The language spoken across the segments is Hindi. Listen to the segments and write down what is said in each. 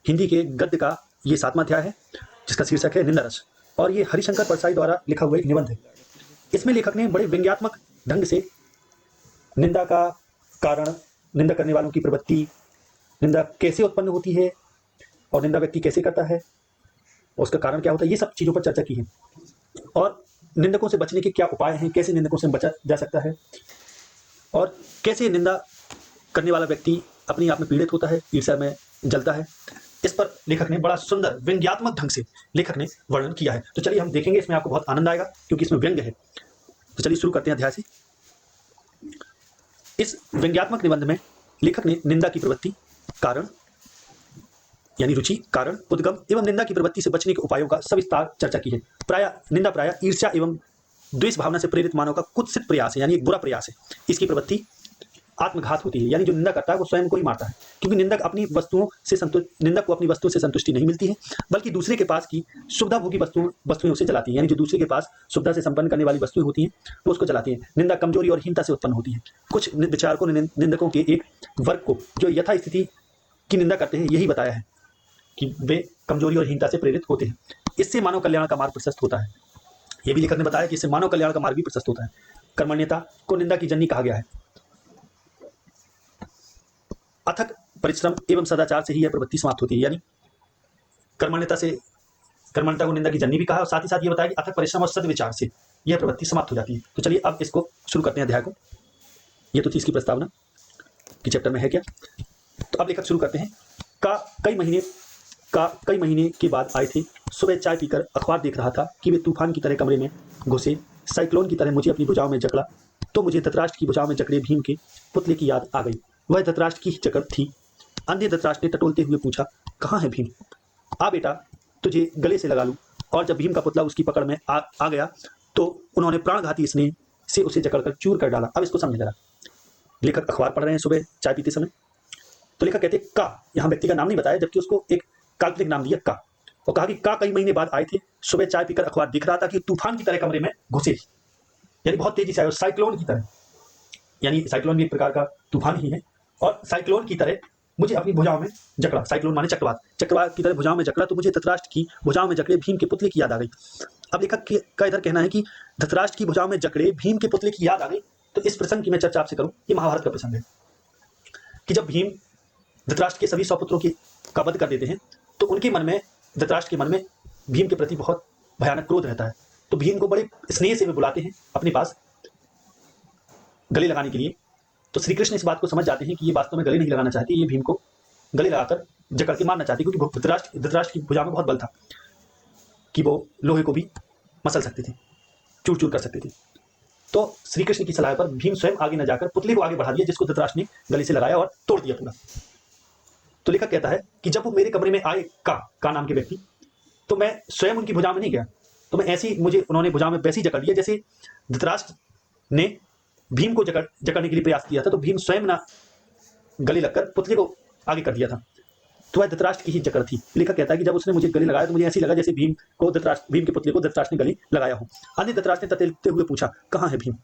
हिंदी के गद्य का ये 7वां अध्याय है, जिसका शीर्षक है निंदा रस, और ये हरिशंकर परसाई द्वारा लिखा हुआ एक निबंध है। इसमें लेखक ने बड़े व्यंग्यात्मक ढंग से निंदा का कारण, निंदा करने वालों की प्रवृत्ति, निंदा कैसे उत्पन्न होती है और निंदा व्यक्ति कैसे करता है और उसका कारण क्या होता है, ये सब चीज़ों पर चर्चा की है। और निंदकों से बचने के क्या उपाय हैं, कैसे निंदकों से बचा जा सकता है, और कैसे निंदा करने वाला व्यक्ति अपने आप में पीड़ित होता है, ईर्ष्या में जलता है। इस पर लेखक ने बड़ा सुंदर व्यंग्यात्मक ढंग से लेखक ने वर्णन किया है। तो चलिए हम देखेंगे, इसमें आपको बहुत आनंद आएगा क्योंकि इसमें व्यंग्य है। तो चलिए शुरू करते हैं अध्याय से। इस व्यंग्यात्मक निबंध में लेखक ने निंदा की प्रवृत्ति, कारण यानी रुचि, कारण, उद्गम एवं निंदा की प्रवृत्ति से बचने के उपायों का सविस्तार चर्चा की है। निंदा प्रायः ईर्ष्या एवं द्वेष भावना से प्रेरित मानव का कुत्सित प्रयास है, यानी एक बुरा प्रयास है। इसकी प्रवृत्ति आत्मघात होती है, यानी जो निंदा करता है वो स्वयं को ही मारता है, क्योंकि निंदक को अपनी वस्तुओं से संतुष्टि नहीं मिलती है, बल्कि दूसरे के पास की सुविधाभोगी वस्तुएं उसे चलाती हैं, यानी जो दूसरे के पास सुविधा से संपन्न करने वाली वस्तुएं होती हैं वो उसको चलाती हैं। निंदा कमजोरी और हीनता से उत्पन्न होती है। कुछ विचारकों ने निंदकों के एक वर्ग को जो यथास्थिति की निंदा करते हैं यही बताया है कि वे कमजोरी और हीनता से प्रेरित होते हैं। इससे मानव कल्याण का मार्ग प्रशस्त होता है। यह भी लेखक ने बताया कि इससे मानव कल्याण का मार्ग भी प्रशस्त होता है। कर्मण्यता को निंदा की जननी कहा गया है। अथक परिश्रम एवं सदाचार से ही यह प्रवृत्ति समाप्त होती है, यानी कर्मण्यता को निंदा की जननी भी कहा, और साथ ही साथ ये बताया कि अथक परिश्रम और सद्विचार से यह प्रवृत्ति समाप्त हो जाती है। तो चलिए अब इसको शुरू करते हैं अध्याय को। ये तो थी इसकी प्रस्तावना कि चैप्टर में है क्या। तो अब लेखक शुरू करते हैं। कई महीने के बाद आए थे। सुबह चाय पीकर अखबार देख रहा था कि वे तूफान की तरह कमरे में घुसे, साइक्लोन की तरह मुझे अपनी भुजाओं में जकड़ा, तो मुझे धृतराष्ट्र की भुजाओं में जकड़े भीम के पुतले की याद आ गई। वह धृतराष्ट्र की ही जकड़ थी। अंधे धृतराष्ट्र ने टटोलते हुए पूछा, कहाँ है भीम? आ बेटा, तुझे गले से लगा लूं। और जब भीम का पुतला उसकी पकड़ में आ गया तो उन्होंने प्राणघाती स्नेह से उसे जकड़कर चूर कर डाला। अब इसको समझ जरा। लेखक अखबार पढ़ रहे हैं सुबह चाय पीते समय। तो लेखक कहते का, यहाँ व्यक्ति का नाम नहीं बताया, जबकि उसको एक काल्पनिक नाम दिया का, और कहा कि का कई महीने बाद आए थे। सुबह चाय पीकर अखबार दिख रहा था कि तूफान की तरह कमरे में घुसे, यानी बहुत तेजी से आए, साइक्लोन की तरह, यानी साइक्लोन भी एक प्रकार का तूफान ही है। और साइक्लोन की तरह मुझे अपनी भुजाओं में जकड़ा, साइक्लोन माने चक्रवात की तरह भुजाओं में जकड़ा, तो मुझे धृतराष्ट्र की भुजाओं में जकड़े भीम के पुतले की याद आ गई। अब लेखक का इधर कहना है कि धृतराष्ट्र की भुजाओं में जकड़े भीम के पुतले की याद आ गई। तो इस प्रसंग की मैं चर्चा आपसे करूं, ये महाभारत का प्रसंग है कि जब भीम धृतराष्ट्र के सभी 100 पुत्रों का वध कर देते हैं तो उनके मन में, धृतराष्ट्र के मन में भीम के प्रति बहुत भयानक क्रोध रहता है। तो भीम को बड़े स्नेह से वे बुलाते हैं अपने पास गले लगाने के लिए। तो श्री कृष्ण इस बात को समझ जाते हैं कि ये वास्तव में गले नहीं लगाना चाहते, ये भीम को गले लगाकर जकड़ के मारना चाहते, क्योंकि धृतराष्ट्र की भुजा में बहुत बल था कि वो लोहे को भी मसल सकते थे, चूर चूर कर सकते थे। तो श्री कृष्ण की सलाह पर भीम स्वयं आगे न जाकर पुतले को आगे बढ़ा दिया, जिसको धृतराष्ट्र ने गले से लगाया और तोड़ दिया पूरा। तो लेखक कहता है कि जब वो मेरे कमरे में आए, का नाम के व्यक्ति, तो मैं स्वयं उनकी भुजा में नहीं गया, तो मैं ऐसी, मुझे उन्होंने भुजा में वैसे ही जकड़ लिया जैसे धृतराष्ट्र ने भीम को जकड़ने के लिए प्रयास किया था। तो भीम स्वयं ना गले लगकर पुतले को आगे कर दिया था। तो वह धृतराष्ट्र की ही जकड़ थी। लेखक कहता है कि जब उसने मुझे गले लगाया तो मुझे ऐसी लगा जैसे भीम के पुतले को धृतराष्ट्र ने गले लगाया हो। अन्य धृतराष्ट्र ने टटोलते हुए पूछा, कहाँ है भीम?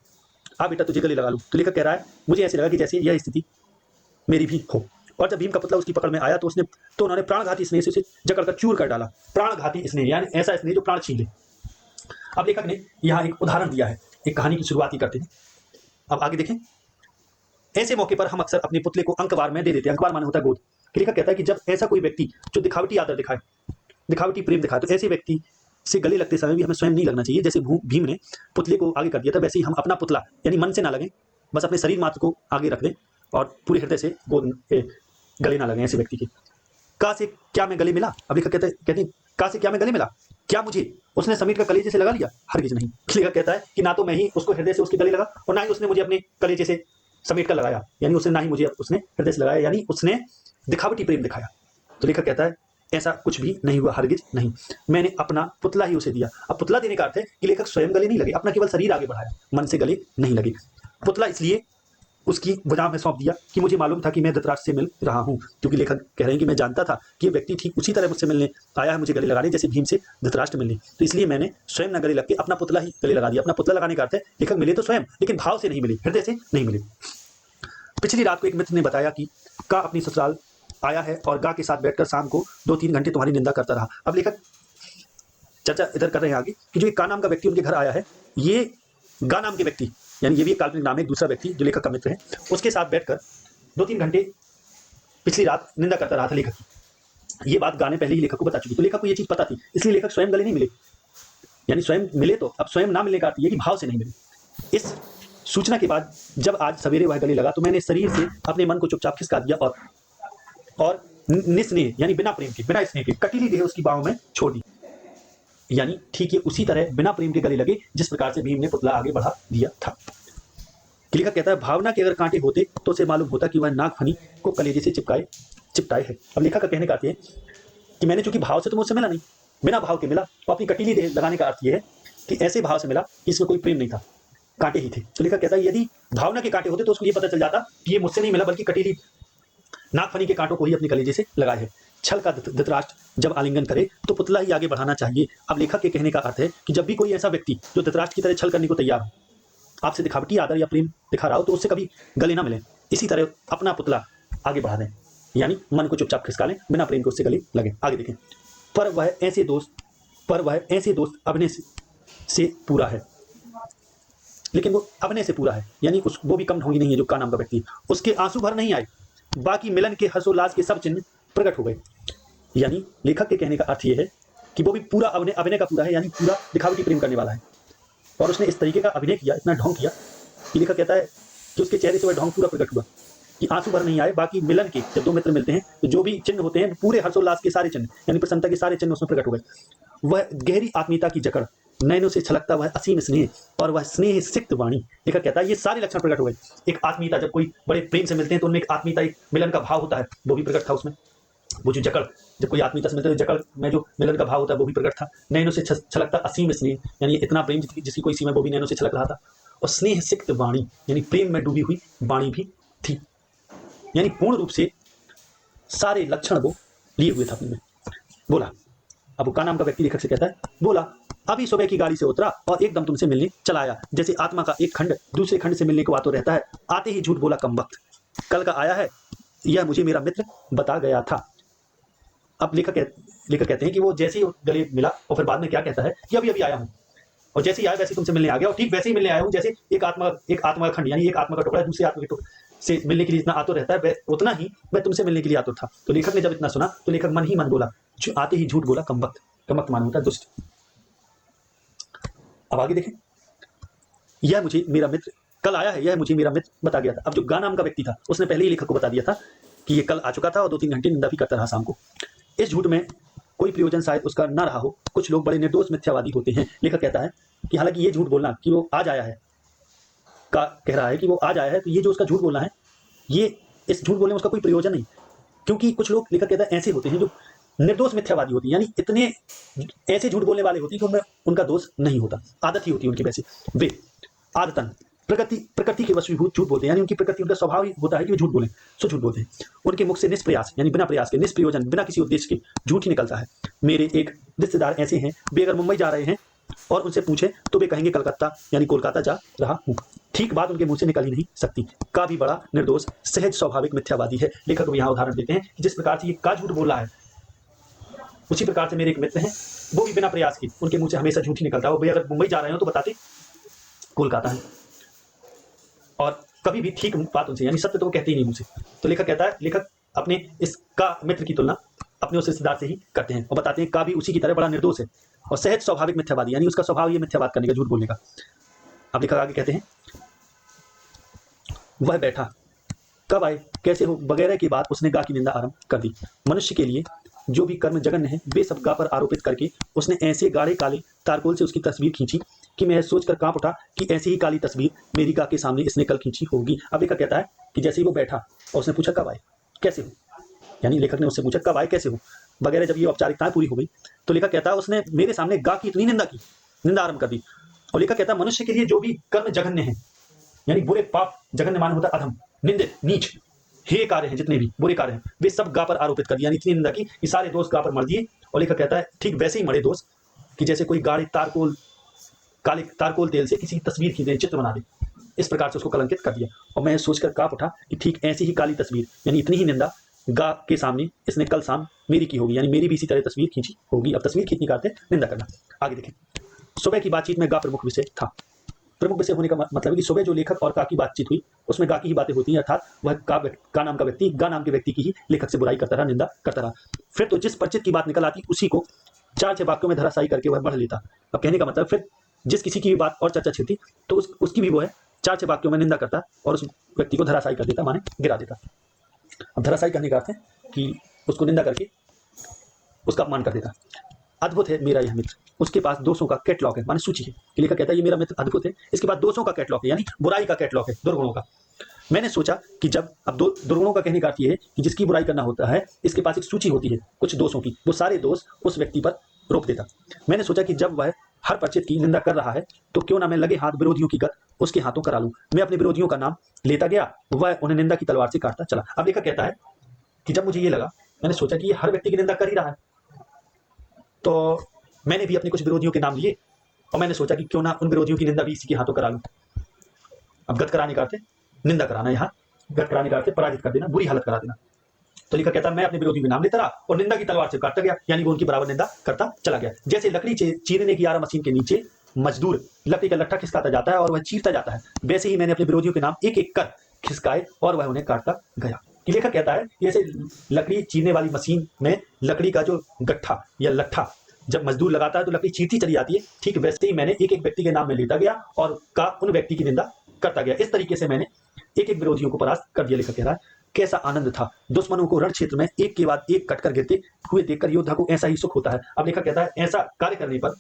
आ बेटा, तुझे गले लगा लूं। तो लेखक कह रहा है, मुझे ऐसे लगा कि जैसे यह स्थिति मेरी भी हो। और जब भीम का पुतला उसकी पकड़ में आया तो उन्होंने प्राणघाती स्नेह से उसे जकड़कर चूर कर डाला। प्राणघाती स्नेह यानी ऐसा स्नेह जो प्राण छीन ले। अब लेखक ने यहाँ एक उदाहरण दिया है, एक कहानी की शुरुआत ही करते हैं। अब आगे देखें। ऐसे मौके पर हम अक्सर अपने पुतले को अंकवार में दे देते हैं। अंकवार माने होता है गोद। लेखक कहता है कि जब ऐसा कोई व्यक्ति जो दिखावटी आदर दिखाए, दिखावटी प्रेम दिखाए, तो ऐसे व्यक्ति से गले लगते समय भी हमें स्वयं नहीं लगना चाहिए। जैसे भीम ने पुतले को आगे कर दिया था, वैसे ही हम अपना पुतला यानी मन से ना लगें, बस अपने शरीर मात्र को आगे रख दें और पूरे हृदय से गले ना लगें ऐसे व्यक्ति के। का से क्या मैं गले मिला? अब लेखक कहते हैं का से क्या मैं गले मिला? क्या मुझे उसने समीट कर कलेजे से लगा लिया? हरगिज नहीं। लेखक कहता है कि ना तो मैं ही उसको हृदय से उसके गले लगा और ना ही उसने मुझे अपने कलेजे से समेट कर लगाया, यानी उसने ना ही मुझे उसने हृदय से लगाया, यानी उसने दिखावटी प्रेम दिखाया। तो लेखक कहता है ऐसा कुछ भी नहीं हुआ, हरगिज नहीं। मैंने अपना पुतला ही उसे दिया। अब पुतला देने का अर्थ है कि लेखक स्वयं गले नहीं लगे, अपना केवल शरीर आगे बढ़ाया, मन से गले नहीं लगे। पुतला इसलिए उसकी भुजा में सौंप दिया कि मुझे मालूम था कि मैं धृतराष्ट्र से मिल रहा हूं, क्योंकि लेखक कह रहे हैं कि मैं जानता था कि ये व्यक्ति ठीक उसी तरह मुझसे मिलने आया है, मुझे गले लगाने, जैसे भीम से धृतराष्ट्र मिलने। तो इसलिए मैंने स्वयं न गले लग के अपना पुतला ही गले लगा दिया। अपना पुतला लगाने का अर्थ है लेखक मिले तो स्वयं, लेकिन भाव से नहीं मिले, हृदय से नहीं मिले। पिछली रात को एक मित्र ने बताया कि का अपनी ससुराल आया है और गा के साथ बैठकर शाम को 2-3 घंटे तुम्हारी निंदा करता रहा। अब लेखक चर्चा इधर कर रहे हैं आगे कि जो एक का नाम का व्यक्ति उनके घर आया है, ये गा नाम के व्यक्ति, यानी ये भी एक काल्पनिक नाम है, एक दूसरा व्यक्ति जो लेखक का मित्र है, उसके साथ बैठकर 2-3 घंटे पिछली रात निंदा करता रहा था लेखक की। ये बात गा ने पहले ही लेखक को बता चुकी, तो लेखक को ये चीज़ पता थी, इसलिए लेखक स्वयं गले नहीं मिले, यानी स्वयं मिले तो अब स्वयं ना मिलने का अर्थ ये कि भाव से नहीं मिले। इस सूचना के बाद जब आज सवेरे वह गले लगा तो मैंने शरीर से अपने मन को चुपचाप खिसका दिया और निस्नेह यानी बिना प्रेम के, बिना स्नेह के कटीली देह उसकी बाहों में छोड़ दी। यानी ठीक ये उसी तरह बिना प्रेम के गले लगे जिस प्रकार से भीम ने पुतला आगे बढ़ा दिया था। लेखक कहता है भावना के अगर कांटे होते तो उसे मालूम होता कि वह नागफनी को कलेजे से चिपटाए है। अब लेखक का कहने का अर्थ है कि मैंने चूंकि भाव से तो मुझसे मिला नहीं, बिना भाव के मिला, तो अपनी कटीली देह लगाने का अर्थ यह है कि ऐसे भाव से मिला कि इसमें कोई प्रेम नहीं था, कांटे ही थे। तो लेखक कहता है यदि भावना के कांटे होते तो उसको ये पता चल जाता कि ये मुझसे नहीं मिला बल्कि कटीली नागफनी के कांटों को ही अपनी कलेजे से लगाए है। छल का धृतराष्ट्र जब आलिंगन करे तो पुतला ही आगे बढ़ाना चाहिए। अब लेखक के कहने का अर्थ है कि जब भी कोई ऐसा व्यक्ति जो धृतराष्ट्र की तरह छल करने को तैयार हो, आपसे दिखावटी आदर या प्रेम दिखा रहा हो, तो उससे कभी गले ना मिले, इसी तरह अपना पुतला आगे बढ़ा दें, यानी मन को चुपचाप खिसका लें, बिना प्रेम के उससे गले लगे। आगे देखें, पर वह ऐसे दोस्त अभिनय से पूरा है, लेकिन वो अभिनय से पूरा है, यानी वो भी कम ढोंगी नहीं है जो का नाम का व्यक्ति। उसके आंसू भर नहीं आए, बाकी मिलन के हर्षोल्लास के सब चिन्ह प्रकट हो गए। यानी लेखक के कहने का अर्थ यह है कि वो भी पूरा अभिनय का पूरा है, यानी पूरा दिखावटी प्रेम करने वाला है, और उसने इस तरीके का अभिनय किया, इतना ढोंग किया कि लेखक कहता है कि उसके चेहरे से वह ढोंग पूरा प्रकट हुआ कि आंसू भर नहीं आए, बाकी मिलन के जब दो मित्र मिलते हैं तो जो भी चिन्ह होते हैं पूरे हर्षोल्लास के सारे चिन्ह यानी प्रसन्नता के सारे चिन्ह उसमें प्रकट हो गए। वह गहरी आत्मीयता की जकड़, नैनों से छलकता वह असीम स्नेह और वह स्नेह सिक्त वाणी। लेखक कहता है ये सारे लक्षण प्रकट हो गए। एक आत्मीयता, जब कोई बड़े प्रेम से मिलते हैं तो उनमें एक आत्मीयता, एक मिलन का भाव होता है, वो भी प्रकट था उसमें। वो जो जकड़, जब कोई आत्मीयता से मिलते हैं जकड़ में जो मिलन का भाव होता है वो भी प्रकट था। नैनों से छलकता असीम स्नेह, यानी इतना प्रेम जिसकी कोई सीमा, वो भी नैनों से छलक रहा था। और स्नेह सिक्त वाणी, यानी प्रेम में डूबी हुई वाणी भी थी, यानी पूर्ण रूप से सारे लक्षण वो लिए हुए था अपने में। बोला, अब वो का नाम का व्यक्ति लेखक से कहता है, बोला अभी सुबह की गाड़ी से उतरा और एकदम तुमसे मिलने चला आया, जैसे आत्मा का एक खंड दूसरे खंड से मिलने को आतुर रहता है। आते ही झूठ बोला कमबख्त, कल का आया है, यह मुझे मेरा मित्र बता गया था। अब लेखक कहते हैं कि वो जैसे ही गले मिला और फिर बाद में क्या कहता है कि अभी अभी आया हूँ, और जैसे ही आया वैसे तुमसे मिलने आ गया, और ठीक वैसे ही मिलने आया हूँ जैसे एक आत्मा का खंड, यानी एक आत्मा का टुकड़ा दूसरे आत्मा के टुकड़े से मिलने के लिए इतना आतुर रहता है, उतना ही मैं तुमसे मिलने के लिए आतुर था। तो लेखक ने जब इतना सुना तो लेखक मन ही मन बोला, आते ही झूठ बोला कमबख्त। कमबख्त माना होता है दुष्ट। अब आगे देखें, यह मुझे मेरा मित्र कल आया है, यह मुझे मेरा मित्र बता गया था। अब जो गा नाम का व्यक्ति था उसने पहले ही लेखक को बता दिया था कि ये कल आ चुका था और 2-3 घंटे निंदा भी करता रहा शाम को। इस झूठ में कोई प्रयोजन शायद उसका ना रहा हो। कुछ लोग बड़े निर्दोष मिथ्यावादी होते हैं। लेखक कहता है कि हालांकि ये झूठ बोलना कि वो आज आया है, का कह रहा है कि वो आज आया है, तो ये जो उसका झूठ बोलना है, ये इस झूठ बोलने में उसका कोई प्रयोजन नहीं, क्योंकि कुछ लोग, लेखक कहता है, ऐसे होते हैं जो निर्दोष मिथ्यावादी होती है, यानी इतने ऐसे झूठ बोलने वाले होती है कि उनमें उनका दोष नहीं होता, आदत ही होती है उनकी। वैसे वे आदतन प्रकृति के वशीभूत झूठ बोलते हैं, यानी उनकी प्रकृति, उनका स्वभाव ही होता है कि वे झूठ बोलें, सो झूठ बोलते हैं। उनके मुख से निष्प्रयास, यानी बिना प्रयास के, निष्प्रयोजन, बिना किसी उद्देश्य के झूठ ही निकलता है। मेरे एक रिश्तेदार ऐसे हैं, वे अगर मुंबई जा रहे हैं और उनसे पूछे तो वे कहेंगे कलकत्ता यानी कोलकाता जा रहा हूँ। ठीक बात उनके मुंह से निकल ही नहीं सकती। का भी बड़ा निर्दोष सहज स्वाभाविक मिथ्यावादी है। लेखक यहाँ उदाहरण देते हैं कि जिस प्रकार से ये का झूठ बोल रहा है, उसी प्रकार से मेरे एक मित्र हैं, वो भी बिना प्रयास के, उनके मुंह से हमेशा झूठ ही निकलता है। वो अगर मुंबई जा रहे हो तो बताते कोलकाता है, और कभी भी ठीक बात उनसे, यानी सत्य तो वो कहते ही नहीं मुंह से। तो लेखक कहता है, लेखक अपने इस का मित्र की तुलना अपने उस रिश्तेदार से ही करते हैं और बताते हैं का भी उसी की तरह बड़ा निर्दोष है और सहज स्वाभाविक मिथ्यावादी, यानी उसका स्वभाव ये मिथ्यावाद करने का, झूठ बोलने का। अब लेखक आगे कहते हैं, वह बैठा, कब आए, कैसे हो वगैरह की बात उसने गा की निंदा आरंभ कर दी। मनुष्य के लिए जो भी कर्म जघन्य है वे सब गा पर आरोपित करके उसने ऐसे गाढ़े काले तारकोल से उसकी तस्वीर खींची कि मैं सोचकर कांप उठा कि ऐसी ही काली तस्वीर मेरी गा के सामने इसने कल खींची होगी। अब लेखक कहता है कि जैसे ही वो बैठा और उसने पूछा कब आए कैसे हो, यानी लेखक ने उससे पूछा कब आए कैसे हो वगैरह, जब ये औपचारिकताएं पूरी हो गई तो लेखक कहता है उसने मेरे सामने गा की इतनी निंदा आरंभ कर दी। और लेखक कहता है मनुष्य के लिए जो भी कर्म जघन्य है, यानी बुरे पाप, जघन्य मान होता है अधम, निंदित, नीच, हे कार्य हैं, जितने भी बुरे कार्य हैं वे सब गा पर आरोपित कर दिए, यानी इतनी निंदा की कि सारे दोष गा पर मर दिए। और लेखक कहता है ठीक वैसे ही मरे दोष कि जैसे कोई गाढ़े काले तारकोल तेल से किसी तस्वीर खींचे, चित्र बना दे, इस प्रकार से उसको कलंकित कर दिया। और मैं सोचकर कांप उठा कि ठीक ऐसी ही काली तस्वीर, यानी इतनी ही निंदा गा के सामने इसने कल शाम मेरी की होगी, यानी मेरी भी इसी तरह तस्वीर खींची होगी। अब तस्वीर खींचने का अर्थ है निंदा करना। आगे देखें, सुबह की बातचीत में गा प्रमुख विषय था। प्रमुख विषय होने का मतलब है कि सुबह जो लेखक और गा की बातचीत हुई उसमें गा की ही बातें होती हैं, अर्थात वह गा नाम का व्यक्ति गा नाम के व्यक्ति की ही लेखक से बुराई करता रहा, निंदा करता रहा। फिर तो जिस परिचित की बात निकल आती उसी को 4-6 वाक्यों में धराशायी करके वह बढ़ लेता। अब कहने का मतलब फिर जिस किसी की भी बात और चर्चा छिड़ती तो उसकी भी वो है 4-6 वाक्यों में निंदा करता और उस व्यक्ति को धराशायी कर देता, माने गिरा देता। अब धराशायी करने का अर्थ है कि उसको निंदा करके उसका अपमान कर देता। अद्भुत है मेरा यह मित्र, उसके पास दोषों का कैटलॉग है, माने सूची है। लेखक कहता है ये मेरा मित्र अद्भुत है, इसके पास दोषों का कैटलॉग है, यानी बुराई का कैटलॉग है, दुर्गुणों का। मैंने सोचा कि जब अब दुर्गुणों का कहने का अर्थ ये है कि जिसकी बुराई करना होता है इसके पास एक सूची होती है कुछ दोषों की, वो सारे दोष उस व्यक्ति पर रोक देता। मैंने सोचा कि जब वह हर परिचित की निंदा कर रहा है तो क्यों ना मैं लगे हाथ विरोधियों की गत उसके हाथों करा लूं। मैं अपने विरोधियों का नाम लेता गया, वह उन्हें निंदा की तलवार से काटता चला। अब लेखक कहता है कि जब मुझे ये लगा, मैंने सोचा कि ये हर व्यक्ति की निंदा कर ही रहा है, तो मैंने भी अपने कुछ विरोधियों के नाम लिए और मैंने सोचा कि क्यों ना उन विरोधियों की निंदा भी इसी के हाथों करा लूं। अब गत कराने का अर्थ है निंदा कराना, यहाँ गत कराने का अर्थ है पराजित कर देना, बुरी हालत करा देना। तो लेखक कहता है मैं अपने विरोधियों के नाम लेता रहा और निंदा की तलवार से काटता गया, यानी वो उनकी बराबर निंदा करता चला गया। जैसे लकड़ी चीरने की आरा मशीन के नीचे मजदूर लकड़ी का लट्ठा खिसकाता जाता है और वह चीरता जाता है, वैसे ही मैंने अपने विरोधियों के नाम एक एक कर खिसकाए और वह उन्हें काटता गया। लेखक कहता है जैसे लकड़ी चीरने वाली मशीन में लकड़ी का जो गट्ठा या लट्ठा जब मजदूर लगाता है तो लकड़ी चीरती चली जाती है, ठीक वैसे ही मैंने एक एक व्यक्ति के नाम में लेता गया और का उन व्यक्ति की निंदा करता गया। इस तरीके से मैंने एक एक विरोधियों को परास्त कर दिया। लेखक कह रहा है कैसा आनंद था दुश्मनों को रण क्षेत्र में एक के बाद एक कटकर गिरते हुए देखकर योद्धा को ऐसा ही सुख होता है। अब लेखक कहता है ऐसा कार्य करने पर,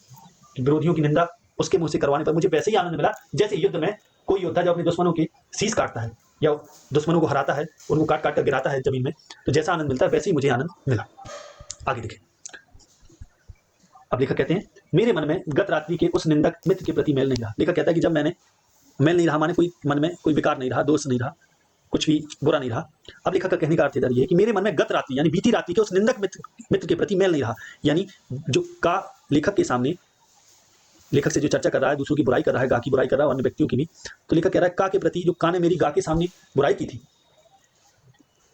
विरोधियों की निंदा उसके मुंह से करवाने पर मुझे वैसे ही आनंद मिला जैसे युद्ध में कोई योद्धा जब अपने दुश्मनों के शीश काटता है या दुश्मनों को हराता है, उनको काट काट कर गिराता है जमीन में, तो जैसा आनंद मिलता है वैसे ही मुझे आनंद मिला। आगे देखें, अब लेखक कहते हैं मेरे मन में गत रात्रि के उस निंदक मित्र के प्रति मेल नहीं रहा। लेखक कहता है कि जब मैंने मेल नहीं रहा, माने कोई मन में कोई विकार नहीं रहा, दोष नहीं रहा, कुछ भी बुरा नहीं रहा। अब लेखक का कहने का अर्थ इधर ये है कि मेरे मन में गत रात्रि यानी बीती रात्रि के उस निंदक मित्र के प्रति मेल नहीं रहा, यानी जो का लेखक के सामने लेखक से जो चर्चा कर रहा है, दूसरों की बुराई कर रहा है, गा की बुराई कर रहा है, अन्य व्यक्तियों की भी, तो लेखक कह रहा है का के प्रति जो का ने मेरी गा के सामने बुराई की थी,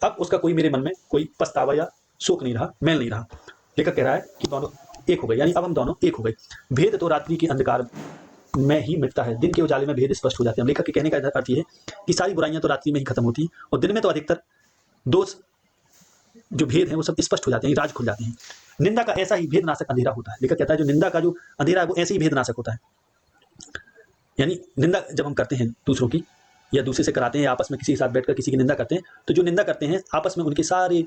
अब उसका कोई मेरे मन में कोई पछतावा या शोक नहीं रहा, मेल नहीं रहा। लेखक कह रहा है कि दोनों एक हो गए, यानी अब हम दोनों एक हो गए। भेद तो रात्रि के अंधकार में ही मिटता है, दिन के उजाले में भेद स्पष्ट हो जाते हैं। लेखक के कहने का अर्थ ये है कि सारी बुराइयां तो रात्रि में ही खत्म होती हैं और दिन में तो अधिकतर दोष जो भेद है वो सब स्पष्ट हो जाते हैं, राज खुल जाते हैं। निंदा का ऐसा ही भेदनाशक अंधेरा होता है। लेखक कहता है जो निंदा का जो अंधेरा है वो ऐसे ही भेदनाशक होता है, यानी निंदा जब हम करते हैं दूसरों की या दूसरे से कराते हैं या आपस में किसी के साथ बैठकर किसी की निंदा करते हैं, तो जो निंदा करते हैं आपस में उनके सारे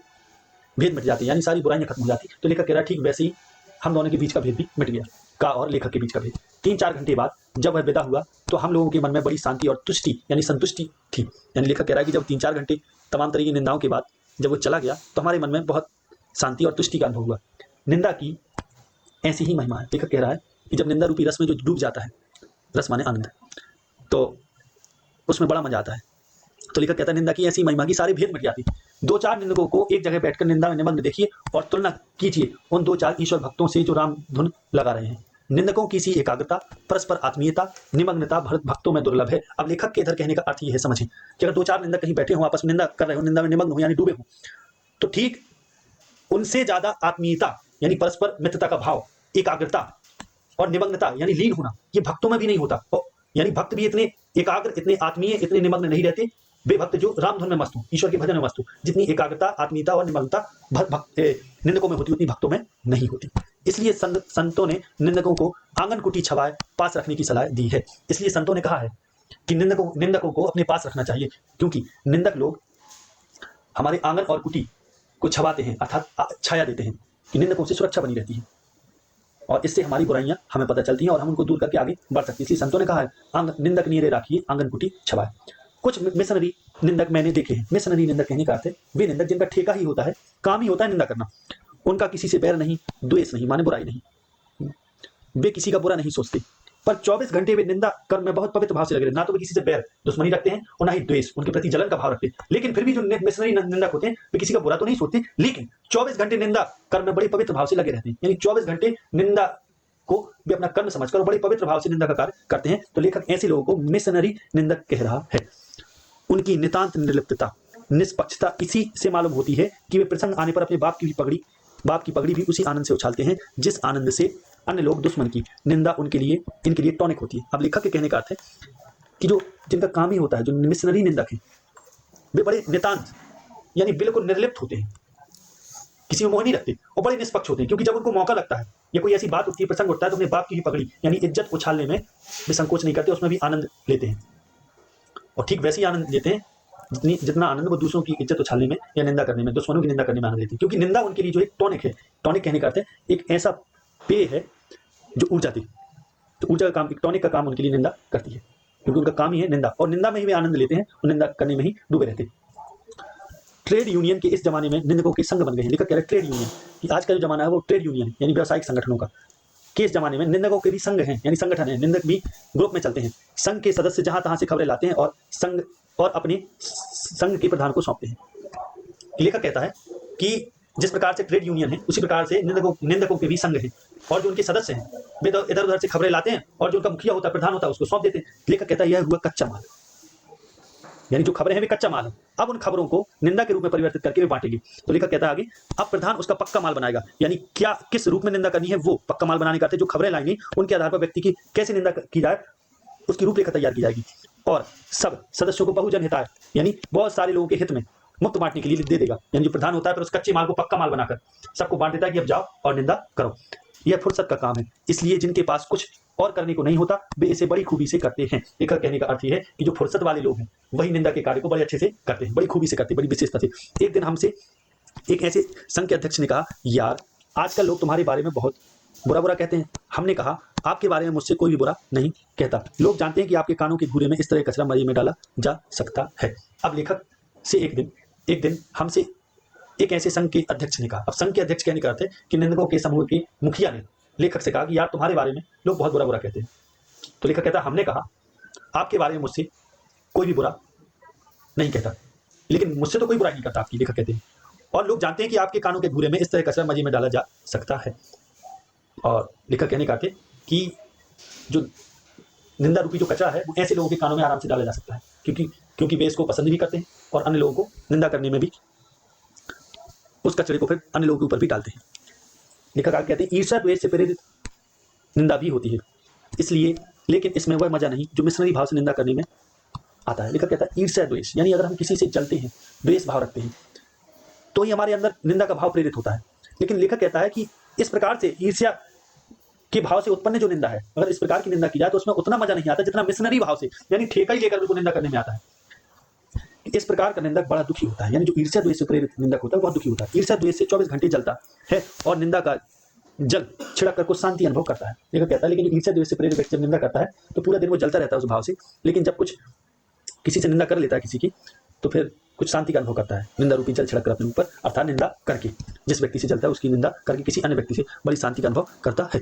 भेद मिट जाते हैं, यानी सारी बुराइयां खत्म हो जाती। तो लेखक कह रहा है ठीक वैसे ही हम दोनों के बीच का भेद भी मिट गया, का और लेखक के बीच का भेद। 3-4 घंटे बाद जब वह विदा हुआ तो हम लोगों के मन में बड़ी शांति और तुष्टि यानी संतुष्टि थी। यानी लेखक कह रहा है कि जब 3-4 घंटे तमाम तरह की निंदाओं के बाद जब वो चला गया तो हमारे मन में बहुत शांति और तुष्टि का अनुभव हुआ। निंदा की ऐसी ही महिमा है। लेखक कह रहा है कि जब निंदा रूपी रस में जो डूब जाता है, रस माने आनंद, तो उसमें बड़ा मजा आता है। तो लेखक कहता है निंदा की ऐसी महिमा की सारी भेद मिट जाती। 2-4 निंदकों को एक जगह बैठकर निंदा में निमग्न देखिए और तुलना कीजिए उन 2-4 ईश्वर भक्तों से जो राम धुन लगा रहे हैं। निंदकों की सी एकाग्रता, परस्पर आत्मीयता, निमग्नता भरत भक्तों में दुर्लभ है। अब लेखक के इधर कहने का अर्थ ये है, समझें कि अगर 2-4 निंदक कहीं बैठे हो, आपस में निंदा कर रहे हो, निंदा में निमग्न हो यानी डूबे हो, तो ठीक उनसे ज्यादा आत्मीयता यानी परस्पर मित्रता का भाव, एकाग्रता और निमग्नता यानी लीन होना, ये भक्तों में भी नहीं होता। यानी भक्त भी इतने एकाग्र, इतने आत्मीय, इतने निमग्न नहीं रहते, वे भक्त जो रामधुन में मस्त हो, ईश्वर के भजन में मस्त हो, जितनी एकाग्रता, आत्मीयता और निमग्नता निंदकों में होती उतनी भक्तों में नहीं होती। इसलिए संतों ने निंदकों को आंगन कुटी छवाए पास रखने की सलाह दी है। इसलिए संतों ने कहा है कि निंदकों को अपने पास रखना चाहिए, क्योंकि निंदक लोग हमारे आंगन और कुटी को छवाते हैं, अर्थात छाया देते हैं कि निंदकों से सुरक्षा बनी रहती है और इससे हमारी बुराइयां हमें पता चलती हैं और हम उनको दूर करके आगे बढ़ सकते हैं। इसलिए संतों ने कहा है निंदक नीरे राखिए आंगन कुटी छवाए। कुछ मिशनरी निंदक मैंने देखे हैं। मिशनरी निंदक कहने का अर्थ है वे निंदक जिनका ठेका ही होता है, काम ही होता है निंदा करना। उनका किसी से बैर नहीं, द्वेष नहीं, माने बुराई नहीं, वे किसी का बुरा नहीं सोचते, पर 24 घंटे वे निंदा कर्म में बहुत पवित्र भाव से लगे रहते। ना तो वे किसी से बैर दुश्मनी रखते हैं और ना ही द्वेष, उनके प्रति जलन का भाव रखते हैं। लेकिन फिर भी जो मिशनरी निंदक होते हैं वे किसी का बुरा तो नहीं सोचते, लेकिन 24 घंटे निंदा कर्म में बड़े पवित्र भाव से लगे रहते हैं। यानी 24 घंटे निंदा को वे अपना कर्म समझकर और बड़े पवित्र भाव से निंदा का कार्य करते हैं। तो लेखक ऐसे लोगों को मिशनरी निंदक कह रहा है। उनकी नितांत निर्लिप्तता निष्पक्षता इसी से मालूम होती है कि वे प्रसंग आने पर अपने बाप की पगड़ी भी उसी आनंद से उछालते हैं जिस आनंद से अन्य लोग दुश्मन की निंदा इनके लिए टॉनिक होती है। अब लेखक के कहने का अर्थ है कि जिनका काम ही होता है, जो मिशनरी निंदक है, वे बड़े नितांत यानी बिल्कुल निर्लिप्त होते हैं, किसी में मोह नहीं रखते और बड़े निष्पक्ष होते हैं, क्योंकि जब उनको मौका लगता है या कोई ऐसी बात उठती है, प्रसंग उठता है, तो अपने बाप की ही पगड़ी यानी इज्जत उछालने में भी संकोच नहीं करते, उसमें भी आनंद लेते हैं। और ठीक वैसे ही आनंद लेते हैं जितना आनंद वो दूसरों की इज्जत उछालने में या निंदा करने में, दुश्मनों की निंदा करने में आनंद लेते हैं, क्योंकि निंदा उनके लिए जो एक टॉनिक है। टॉनिक कहने का अर्थ है एक ऐसा पेय है जो ऊर्जा दी, तो ऊर्जा का काम, एक टॉनिक का काम उनके लिए निंदा करती है, क्योंकि उनका काम ही है निंदा, और निंदा में ही वे आनंद लेते हैं और निंदा करने में ही डूबे रहते हैं। ट्रेड यूनियन के इस जमाने में निंदकों के संघ बन गए हैं। लेखक कह रहे हैं ट्रेड यूनियन कि आज का जो जमाना है वो ट्रेड यूनियन यानी व्यावसायिक संगठनों का, के इस जमाने में निंदकों के भी संघ हैं यानी संगठन है, निंदक भी ग्रुप में चलते हैं। संघ के सदस्य जहां तहां से खबरें लाते हैं और अपने संघ के प्रधान को सौंपते हैं। लेखक कहता है कि जिस प्रकार से ट्रेड यूनियन है उसी प्रकार से निंदकों के भी संघ हैं, और जो उनके सदस्य हैं वे तो इधर उधर से खबरें लाते हैं और जो उनका मुखिया होता है, प्रधान होता है, उसको सौंप देते हैं। लेखक कहता है यह हुआ कच्चा माल, यानी जो खबरें हैं वे कच्चा माल है। अब उन खबरों को निंदा के रूप में परिवर्तित करके वे बांटेंगे। तो लेखक कहता है आगे, अब प्रधान उसका पक्का माल बनाएगा, यानी क्या किस रूप में निंदा करनी है वो पक्का माल बनाने का अर्थ है। जो खबरें लाएंगी उनके आधार पर व्यक्ति की कैसे निंदा की जाए उसकी रूपरेखा तैयार की जाएगी, और सब सदस्यों को बहुजन हिताय यानी बहुत सारे लोगों के हित में मुक्त बांटने के लिए दे देगा। यानी जो प्रधान होता है फिर उस कच्चे माल को पक्का माल बनाकर सबको बांट देता है कि अब जाओ और निंदा करो। यह फुर्सत का काम है, इसलिए जिनके पास कुछ और करने को नहीं होता वे इसे बड़ी खूबी से करते हैं। लेखक कहने का अर्थ यह है कि जो फुर्सत वाले लोग हैं वही निंदा के कार्य को बड़े अच्छे से करते हैं, बड़ी खूबी से करते हैं, बड़ी विशेषता से। एक दिन हमसे एक ऐसे संघ के अध्यक्ष ने कहा, यार आजकल लोग तुम्हारे बारे में बहुत बुरा बुरा कहते हैं। हमने कहा, आपके बारे में मुझसे कोई भी बुरा नहीं कहता। लोग जानते हैं कि आपके कानों के घूरे में इस तरह कचरा मरी में डाला जा सकता है। अब लेखक से एक दिन हमसे एक ऐसे संघ के अध्यक्ष ने कहा। अब संघ के अध्यक्ष कहने का अर्थ है कि निंदकों के समूह के मुखिया ने लेखक से कहा कि यार तुम्हारे बारे में लोग बहुत बुरा बुरा कहते हैं। तो लेखक कहता है, हमने कहा आपके बारे में मुझसे कोई भी बुरा नहीं कहता, लेकिन मुझसे तो कोई बुराई नहीं करता आपकी। लेखक कहते हैं, और लोग जानते हैं कि आपके कानों के घूरे में इस तरह कचरा मरी में डाला जा सकता है। और लेखक कहने का अर्थ है कि जो निंदा रूपी जो कचरा है वो ऐसे लोगों के कानों में आराम से डाला जा सकता है, क्योंकि वे इसको पसंद भी करते हैं और अन्य लोगों को निंदा करने में भी उस कचरे को फिर अन्य लोगों के ऊपर भी डालते हैं। लेखक आगे कहते हैं, ईर्ष्या द्वेष से प्रेरित निंदा भी होती है, इसलिए लेकिन इसमें वह मजा नहीं जो मिशनरी भाव से निंदा करने में आता है। लेखक कहता है ईर्ष्या द्वेष यानी अगर हम किसी से जलते हैं, द्वेष भाव रखते हैं, तो ही हमारे अंदर निंदा का भाव प्रेरित होता है। लेकिन लेखक कहता है कि इस प्रकार से ईर्ष्या के भाव से उत्पन्न जो निंदा है, अगर इस प्रकार की निंदा की जाए तो उसमें उतना मजा नहीं आता जितना मिशनरी भाव से यानी ठेका ही लेकर उनको निंदा करने में आता है। इस प्रकार का निंदक बड़ा दुखी होता है, यानी जो ईर्ष्या द्वेष से प्रेरित निंदक होता है बहुत दुखी होता है। ईर्ष्या द्वेष से 24 घंटे जलता है और निंदा का जल छिड़क कर कुछ शांति अनुभव करता है। लेखक कहता है लेकिन जो ईर्ष्या द्वेष से प्रेरित व्यक्ति जब निंदा करता है तो पूरा दिन वो जलता रहता है उस भाव से, लेकिन जब कुछ किसी से निंदा कर लेता है किसी की, तो फिर कुछ शांति का अनुभव करता है, निंदा रूपी जल छिड़क कर अपने ऊपर, अर्थात निंदा करके जिस व्यक्ति से जलता है उसकी निंदा करके किसी अन्य व्यक्ति से बड़ी शांति का अनुभव करता है।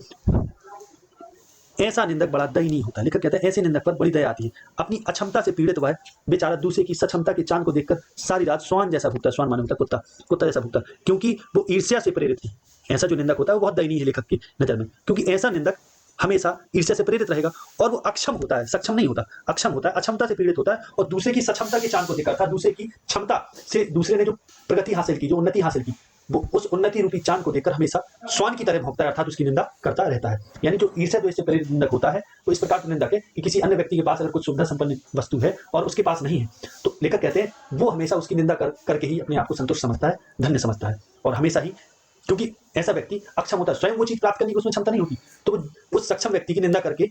ऐसा निंदक बड़ा दयनीय होता है। लेखक कहता है ऐसे निंदक पर बड़ी दया आती है। अपनी अक्षमता से पीड़ित वह बेचारा दूसरे की सक्षमता के चांद को देखकर सारी रात श्वान जैसा भूखता, श्वान माने होता कुत्ता जैसा भूखता, क्योंकि वो ईर्ष्या से प्रेरित है। ऐसा जो निंदक होता है वो बहुत दयनीय है लेखक की नजर में, क्योंकि ऐसा निंदक हमेशा ईर्ष्या से प्रेरित रहेगा और वो अक्षम होता है, सक्षम नहीं होता, अक्षम होता है, अक्षमता से पीड़ित होता है और दूसरे की सक्षमता के चांद को देखकर, अर्थात दूसरे की क्षमता से दूसरे ने जो प्रगति हासिल की, जो उन्नति हासिल की, वो उस उन्नति रूपी चांद को देखकर हमेशा श्वान की तरह भौंकता है, अर्थात उसकी निंदा करता रहता है। यानी जो ईर्ष्या द्वेष से प्रेरित निंदक होता है वो इस प्रकार का निंदक है कि किसी अन्य व्यक्ति के पास अगर कुछ सुविधा संपन्न वस्तु है और उसके पास नहीं है, तो लेखक कहते हैं वो हमेशा उसकी निंदा करके ही अपने आप को संतुष्ट समझता है, धन्य समझता है, और हमेशा ही, क्योंकि ऐसा व्यक्ति अक्षम होता है, स्वयं वो चीज प्राप्त करने की उसमें क्षमता नहीं होती, तो वो उस सक्षम व्यक्ति की निंदा करके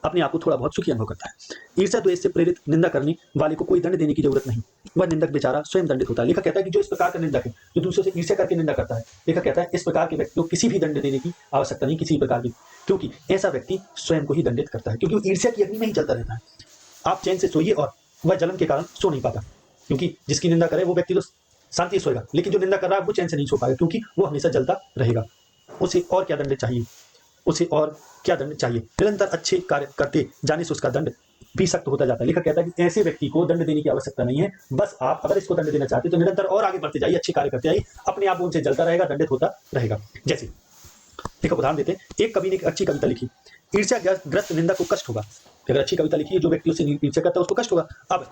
अपने आप को थोड़ा बहुत सुखी अनुभव करता है। ईर्ष्या द्वेष से प्रेरित निंदा करने वाले को कोई दंड देने की जरूरत नहीं, वह निंदक बेचारा स्वयं दंडित होता है। लेखक कहता है कि जो इस प्रकार का निंदक है, जो दूसरों से ईर्ष्या करके निंदा करता है, लेखक कहता है इस प्रकार के व्यक्ति को किसी भी दंड देने की आवश्यकता नहीं, किसी प्रकार की, क्योंकि ऐसा व्यक्ति स्वयं को ही दंडित करता है, क्योंकि वो ईर्ष्या की अग्नि में ही जलता रहता है। आप चैन से सोइए और वह जलन के कारण सो नहीं पाता, क्योंकि जिसकी निंदा करे वो व्यक्ति तो शांति सोएगा, लेकिन जो निंदा कर रहा है वो चैन से नहीं सो पाएगा, क्योंकि वो हमेशा जलता रहेगा। उसे और क्या दंड चाहिए, उसे और क्या दंड चाहिए? निरंतर अच्छे कार्य करते जाने से उसका दंड भी सख्त होता जाता है। लेखक कहता है कि ऐसे व्यक्ति को दंड देने की आवश्यकता नहीं है, बस आप अगर इसको दंड देना चाहते तो निरंतर और आगे बढ़ते जाइए, अच्छे कार्य करते जाइए, अपने आप उनसे जलता रहेगा, दंडित होता रहेगा। जैसे देखो उदाहरण देते हैं, एक कवि ने एक अच्छी कविता लिखी, ईर्ष्या ग्रस्त निंदा को कष्ट होगा। अगर अच्छी कविता लिखी है, जो व्यक्ति उससे ईर्ष्या करता है उसको कष्ट होगा। अब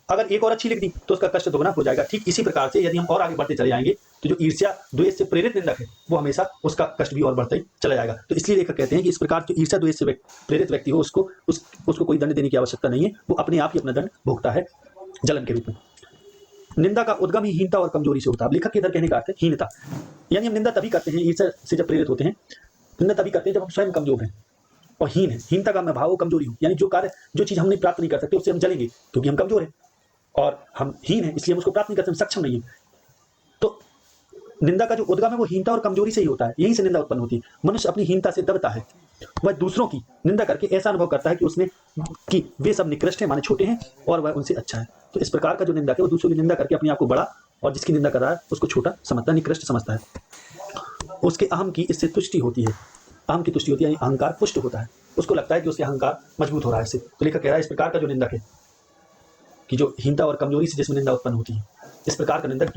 अगर एक और अच्छी लिख दी तो उसका कष्ट दोगुना हो जाएगा। ठीक इसी प्रकार से यदि हम और आगे बढ़ते चले जाएंगे तो जो ईर्ष्या द्वेष से प्रेरित निंदक है वो हमेशा उसका कष्ट भी और बढ़ता ही चला जाएगा। तो इसलिए लेखक कहते हैं कि इस प्रकार जो ईर्ष्या द्वेष से प्रेरित व्यक्ति हो उसको कोई दंड देने की आवश्यकता नहीं है, वो अपने आप ही अपना दंड भोगता है जलन के रूप में। निंदा का उद्गम ही हीनता और कमजोरी से होता है। अब लेखक के इधर कहने का अर्थ है हीनता, यानी हम निंदा तभी करते हैं, ईर्ष्या से जब प्रेरित होते हैं निंदा तभी करते हैं जब हम स्वयं कमजोर हैं और हीन है। हीनता का भाव हो कमजोरी हो, यानी जो चीज हम नहीं प्राप्त नहीं कर सकते उससे हम जलेंगे क्योंकि हम कमजोर हैं और हम हीन है, इसलिए हम उसको प्राप्त नहीं करते, हम सक्षम नहीं है। तो निंदा का जो उद्गम है वो हीनता और कमजोरी से ही होता है, यहीं से निंदा उत्पन्न होती है। मनुष्य अपनी हीनता से दबता है, वह दूसरों की निंदा करके ऐसा अनुभव करता है कि वे सब निकृष्ट हैं, माने छोटे हैं और वह उनसे अच्छा है। तो इस प्रकार का जो निंदक है वो दूसरों की निंदा करके अपने आप को बड़ा और जिसकी निंदा कर रहा है उसको छोटा समझता है, निकृष्ट समझता है। उसके अहम की इससे तुष्टि होती है, अहम की तुष्टि होती है, यानी अहंकार पुष्ट होता है, उसको लगता है कि उसके अहंकार मजबूत हो रहा है इससे। तो लेखक कह रहा है इस प्रकार का जो निंदक है कि जो हीनता और कमजोरी से जिसमें निंदा उत्पन्न होती है, इस प्रकार का निंदक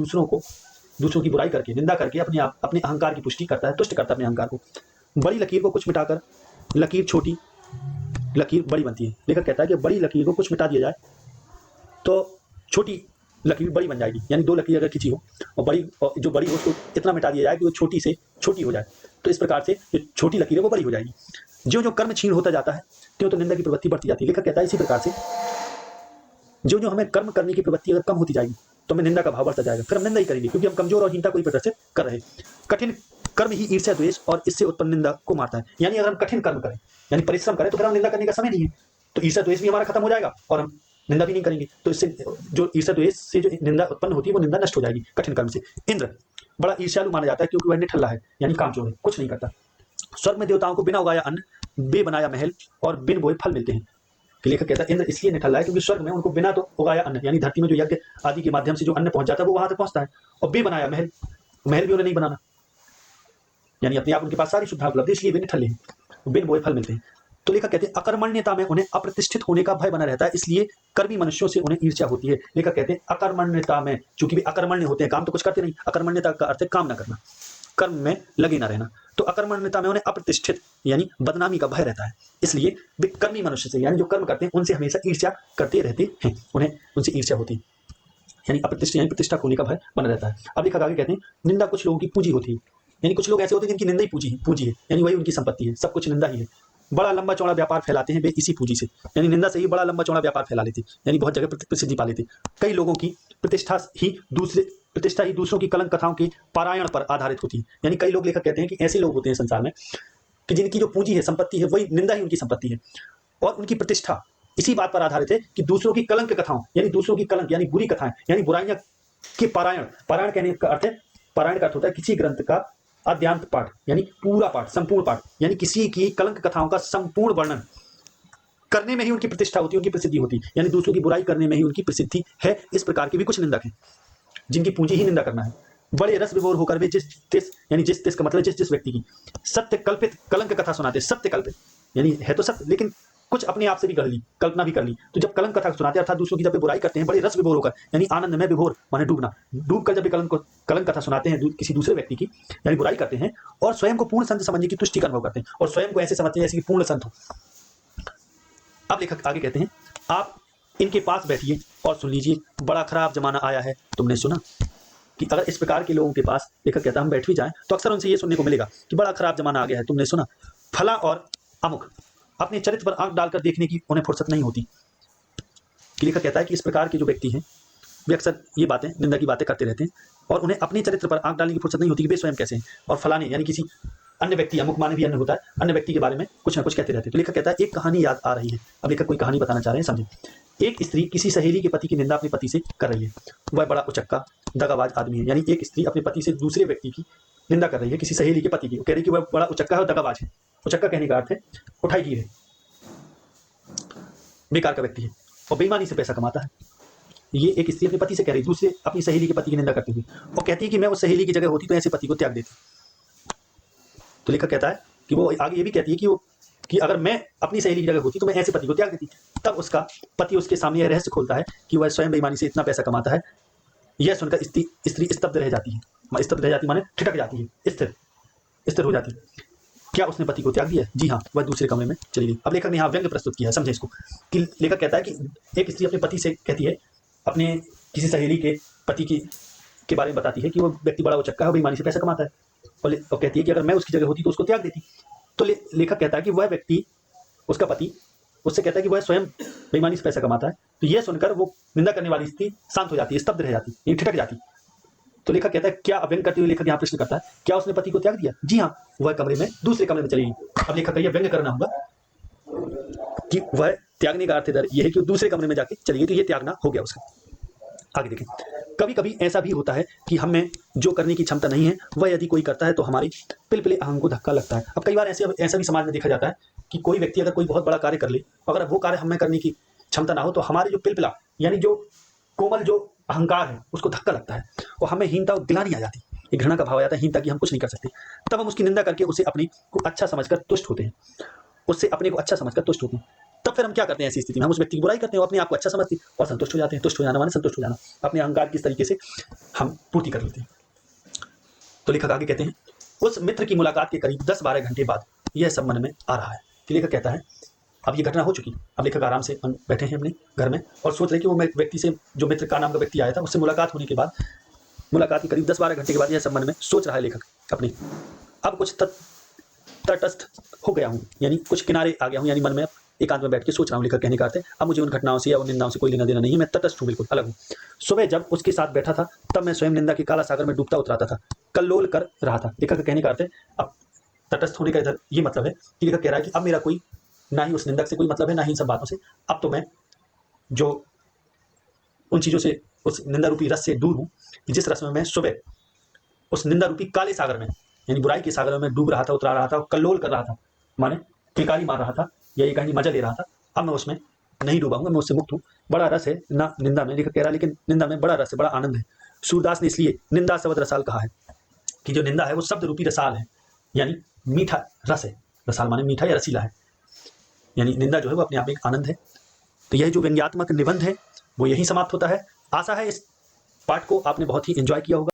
दूसरों की बुराई करके निंदा करके अपने अहंकार की पुष्टि करता है, तुष्ट करता है अपने अहंकार को। बड़ी लकीर को कुछ मिटाकर लकीर छोटी, लकीर बड़ी बनती है। लेखक कहता है कि बड़ी लकीर को कुछ मिटा दिया जाए तो छोटी लकीर बड़ी बन जाएगी, यानी दो लकीर अगर खींची हो और जो बड़ी हो उसको इतना मिटा दिया जाए कि वो छोटी से छोटी हो जाए, तो इस प्रकार से जो छोटी लकीर है वो बड़ी हो जाएगी। जो जो कर्म क्षीण होता जाता है त्यों तो निंदा की प्रवृत्ति बढ़ती जाती है। लेखक कहता है इसी प्रकार से जो जो हमें कर्म करने की प्रवृत्ति अगर कम होती जाएगी तो हमें निंदा का भाव बढ़ता जाएगा, फिर हम निंदा ही करेंगे क्योंकि हम कमजोर और हीनता को ही प्रदर्शित कर रहे हैं। कठिन कर्म ही ईर्ष्या द्वेष और इससे उत्पन्न निंदा को मारता है, यानी अगर हम कठिन कर्म करें यानी परिश्रम करें तो फिर हम निंदा करने का समय नहीं है, तो ईर्ष्या द्वेष भी हमारा खत्म हो जाएगा और हम निंदा भी नहीं करेंगे। तो इससे जो ईर्ष्या द्वेष से जो निंदा उत्पन्न होती है वो निंदा नष्ट हो जाएगी कठिन कर्म से। इंद्र बड़ा ईर्ष्यालु माना जाता है क्योंकि वह निठल्ला है, यानी कामचोर है, कुछ नहीं करता। स्वर्ग में देवताओं को बिना उगाया अन्न, बे बनाया महल और बिन बोए फल मिलते हैं। लेखक कहता है इंद्र इसलिए निठल्ला है क्योंकि स्वर्ग में उनको बिना तो उगाया अन्न, यानी धरती में जो यज्ञ आदि के माध्यम से जो अन्न पहुंच जाता है वो वहां तक पहुंचता है, और बे बनाया महल भी उन्हें नहीं बनाना, यानी अपने आप उनके पास सारी सुविधा उपलब्ध है, इसलिए वे निठल्ले हैं, बिन बोए फल मिलते हैं। तो लेखक कहते हैं अकर्मण्यता में उन्हें अप्रतिष्ठित होने का भय बना रहता है, इसलिए कर्मी मनुष्यों से उन्हें ईर्ष्या होती है। लेखक कहते हैं अकर्मण्यता में, चूंकि वे अकर्मण्य होते हैं, काम तो कुछ करते नहीं, अकर्मण्यता का अर्थ है काम ना करना, कर्म में लगे ना रहना, तो अकर्मण्यता में उन्हें अप्रतिष्ठित यानी बदनामी का भय रहता है, इसलिए वे कर्मी मनुष्य से यानी जो कर्म करते हैं उनसे हमेशा ईर्ष्या करते रहते हैं, उन्हें उनसे ईर्ष्या होती है, यानी अप्रतिष्ठित यानी प्रतिष्ठा खोने का भय बना रहता है। अब लेखक आगे कहते हैं निंदा कुछ लोगों की पूंजी होती है, यानी कुछ लोग ऐसे होते हैं जिनकी निंदा ही पूंजी है, यानी वही उनकी संपत्ति है, सब कुछ निंदा ही है। बड़ा लंबा चौड़ा व्यापार फैलाते हैं वे इसी पूंजी से, यानी निंदा से ही बड़ा लंबा चौड़ा व्यापार फैला लेते, यानी बहुत जगह प्रसिद्धि पा लेते। कई लोगों की प्रतिष्ठा ही दूसरों की कलंक कथाओं के पारायण पर आधारित होती है, यानी कई लोग लेखक कहते हैं कि ऐसे लोग होते हैं संसार में कि जिनकी जो पूंजी है, संपत्ति है, वही निंदा ही उनकी संपत्ति है, और उनकी प्रतिष्ठा इसी बात पर आधारित है कि दूसरों की कलंक कथाओं यानी दूसरों की कलंक यानी बुरी कथाएं यानी बुराइयां के पारायण कहने का अर्थ है, पारायण का अर्थ होता है किसी ग्रंथ का अद्यांत पाठ, यानी पूरा पाठ, संपूर्ण पाठ, यानी किसी की कलंक कथाओं का संपूर्ण वर्णन करने में ही उनकी प्रतिष्ठा होती है, उनकी प्रसिद्धि होती है, यानी दूसरों की बुराई करने में ही उनकी प्रसिद्धि है। इस प्रकार के भी कुछ निंदक हैं जिनकी पूंजी ही निंदा करना है। बड़े रस विभोर होकर वे जिस तिस का मतलब जिस व्यक्ति की सत्य कल्पित कलंक कथा सुनाते, सत्य कल्पित यानी है तो सत्य लेकिन कुछ अपने आप से भी गढ़ ली, कल्पना भी कर ली, तो जब कलंक कथा सुनाते हैं अर्थात दूसरों की जब बुराई करते हैं, बड़े रस विभोर होकर यानी आनंद में विभोर माने डूबना, डूब कर जब कलंक कथा सुनाते हैं किसी दूसरे व्यक्ति की यानी बुराई करते हैं और स्वयं को पूर्ण संत समझने की तुष्टि का अनुभव करते हैं और स्वयं को ऐसे समझते हैं जैसे कि पूर्ण संत हो। अब लेखक आगे कहते हैं आप इनके पास बैठिए और सुन लीजिए, बड़ा खराब जमाना आया है, तुमने सुना। कि अगर इस प्रकार के लोगों के पास लेखक कहता है हम बैठ भी जाएं तो अक्सर उनसे ये सुनने को मिलेगा कि बड़ा खराब जमाना आ गया है, तुमने सुना। फला और अमुक अपने चरित्र पर आंख डालकर देखने की उन्हें फुर्सत नहीं होती। लेखक कहता है कि इस प्रकार के जो व्यक्ति हैं वे अक्सर ये बातें निंदा की बातें करते रहते हैं और उन्हें अपने चरित्र पर आंख डालने की फुर्सत नहीं होती कि वे स्वयं कैसे हैं, और फलाने यानी किसी अन्य व्यक्ति, अमुक माने भी अन्य होता है, अन्य व्यक्ति के बारे में कुछ ना कुछ कहते रहते हैं। तो लेखक कहता है एक कहानी याद आ रही है। अब लेखक कोई कहानी बताना चाह रहे हैं, समझे। एक स्त्री किसी सहेली के पति की निंदा अपने पति से कर रही है, वह बड़ा उचक्का दगाबाज आदमी है, यानी एक स्त्री अपने पति से दूसरे व्यक्ति की निंदा कर रही है, किसी सहेली के पति की, वो कह रही है कि वह बड़ा उचक्का है और दगाबाज है। उचक्का कहने का अर्थ है उठाई गिर है, बेकार का व्यक्ति है और बेईमानी से पैसा कमाता है। ये एक स्त्री अपने पति से कह रही, दूसरे अपनी सहेली के पति की निंदा करती हुई, और कहती है कि मैं उस सहेली की जगह होती तो ऐसे पति को त्याग देती। तो लेखक कहता है कि वो आगे ये भी कहती है कि अगर मैं अपनी सहेली की जगह होती तो मैं ऐसे पति को त्याग देती। तब उसका पति उसके सामने यह रहस्य खोलता है कि वह स्वयं बेईमानी से इतना पैसा कमाता है। यह सुनकर स्त्री स्तब्ध रह जाती है, स्तब्ध रह जाती माने ठिठक जाती है, स्थिर हो जाती है। क्या उसने पति को त्याग दिया? जी हाँ, वह दूसरे कमरे में चली गई। अब लेखक ने यहाँ व्यंग्य प्रस्तुत किया है, समझे इसको। कि लेखक कहता है कि एक स्त्री अपने पति से कहती है अपने किसी सहेली के पति के बारे में बताती है कि वो व्यक्ति बड़ा उचक्का है, बेईमानी से पैसा कमाता है, और कहती है कि अगर मैं उसकी जगह होती तो उसको त्याग देती। तो लेखक कहता है कि वह व्यक्ति, उसका पति, उससे कहता है कि वह स्वयं बेईमानी से पैसा कमाता है। तो यह सुनकर वो निंदा करने वाली स्त्री शांत हो जाती है, स्तब्ध रह जाती है, ठिठक जाती। तो लेखक कहता है, क्या व्यंग करते हुए लेखक यहाँ प्रश्न करता है, क्या उसने पति को त्याग दिया? जी हाँ, वह कमरे में दूसरे कमरे में चली गई। अब लेखक का यह व्यंग करना होगा कि वह त्यागने का अर्थ इधर यह है कि वो दूसरे कमरे में जाके चली गई, तो ये त्यागना हो गया उसका। आगे देखें, कभी कभी ऐसा भी होता है कि हमें जो करने की क्षमता नहीं है वह यदि कोई करता है तो हमारी पिलपिले अहंग को धक्का लगता है। अब कई बार ऐसा भी समाज में देखा जाता है कि कोई व्यक्ति अगर कोई बहुत बड़ा कार्य कर ले, अगर वो कार्य हमें करने की क्षमता ना हो तो हमारी जो पिलपिला यानी जो कोमल जो अहंकार है उसको धक्का लगता है और हमें हीनता और गिलानी आ जाती है, एक घृणा का भाव आ जाता है, हीनता की हम कुछ नहीं कर सकते। तब हम उसकी निंदा करके उसे अपने को अच्छा समझकर तुष्ट होते हैं, उससे अपने को अच्छा समझकर तुष्ट होते हैं। तब फिर हम क्या करते हैं ऐसी स्थिति में? हम उस व्यक्ति की बुराई करते हैं और अपने आप को अच्छा समझते हैं और संतुष्ट हो जाते हैं। तुष्ट हो जाना माने संतुष्ट हो जाना, अपने अहंकार की इस तरीके से हम पूर्ति कर लेते हैं। तो लेखक आगे कहते हैं, उस मित्र की मुलाकात के करीब 10-12 घंटे बाद यह सब मन में आ रहा है। कि लेखक कहता है, अब ये घटना हो चुकी, अब लेखक आराम से बैठे हैं अपने घर में और सोच रहे कि वो व्यक्ति से, जो मित्र का नाम का व्यक्ति आया था, उससे मुलाकात होने के बाद, मुलाकात के करीब 10-12 घंटे के बाद यह सब मन में सोच रहा है लेखक अपनी। अब कुछ तटस्थ हो गया हूँ, यानी कुछ किनारे आ गया हूँ, यानी मन में एकांत में बैठ के सोच रहा हूँ। लेखक कहने का अर्थ है, अब मुझे उन घटनाओं से या उन निंदाओं से कोई लेना देना नहीं है, मैं तटस्थ हूँ, बिल्कुल अलग हूँ। सुबह जब उसके साथ बैठा था तब मैं स्वयं निंदा के काला सागर में डूबता उतराता था, कल्लोल कर रहा था। लेखक कहने का अर्थ है, अब तटस्थ होने का इधर ये मतलब है कि लेखक कह रहा है कि अब मेरा कोई ना ही उस निंदक से कोई मतलब है, ना ही इन सब बातों से। अब तो मैं जो उन चीज़ों से, उस निंदा रूपी रस से दूर हूँ, जिस रस में मैं सुबह उस निंदा रूपी काले सागर में, यानी बुराई के सागर में डूब रहा था, उतरा रहा था और कल्लोल कर रहा था, माने किलकारी मार रहा था या ये कहीं मजा ले रहा था। अब मैं उसमें नहीं डूबा हूँ, मैं उससे मुक्त हूँ। बड़ा रस है ना निंदा में, लेखक कह रहा है, लेकिन निंदा में बड़ा रस है, बड़ा आनंद है। सूरदास ने इसलिए निंदा शब्द रसाल कहा है कि जो निंदा है वो शब्द रूपी रसाल है, यानी मीठा रस है। रसाल माने मीठा या रसीला है, यानी निंदा जो है वो अपने आप में एक आनंद है। तो यह जो व्यंग्यात्मक निबंध है वो यहीं समाप्त होता है। आशा है इस पाठ को आपने बहुत ही एंजॉय किया होगा।